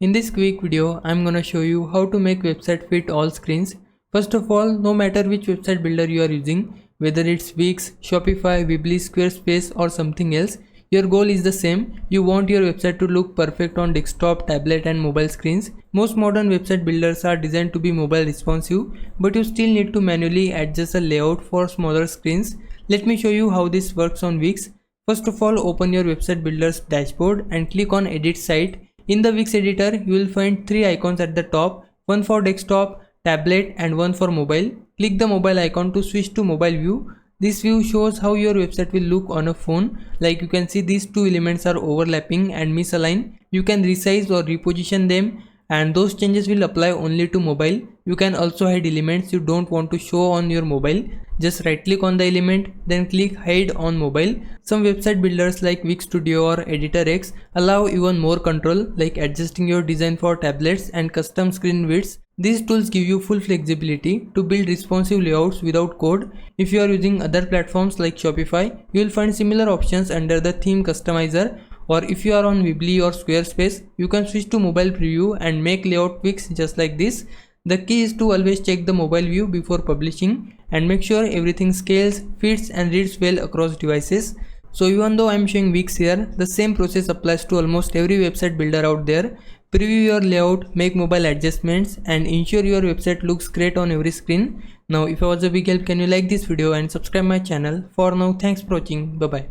In this quick video, I'm gonna show you how to make website fit all screens. First of all, no matter which website builder you are using, whether it's Wix, Shopify, Weebly, Squarespace or something else, your goal is the same. You want your website to look perfect on desktop, tablet and mobile screens. Most modern website builders are designed to be mobile responsive, but you still need to manually adjust the layout for smaller screens. Let me show you how this works on Wix. First of all, open your website builder's dashboard and click on Edit Site. In the Wix editor, you will find three icons at the top, one for desktop, tablet and one for mobile. Click the mobile icon to switch to mobile view. This view shows how your website will look on a phone. Like you can see, these two elements are overlapping and misaligned. You can resize or reposition them, and those changes will apply only to mobile. You can also hide elements you don't want to show on your mobile. Just right click on the element, then click hide on mobile. Some website builders like Wix Studio or Editor X allow even more control, like adjusting your design for tablets and custom screen widths. These tools give you full flexibility to build responsive layouts without code. If you are using other platforms like Shopify, you will find similar options under the theme customizer. Or if you are on Weebly or Squarespace, you can switch to mobile preview and make layout tweaks just like this. The key is to always check the mobile view before publishing and make sure everything scales, fits and reads well across devices. So even though I am showing Wix here, the same process applies to almost every website builder out there. Preview your layout, make mobile adjustments and ensure your website looks great on every screen. Now if I was a big help, can you like this video and subscribe my channel. For now, thanks for watching. Bye bye.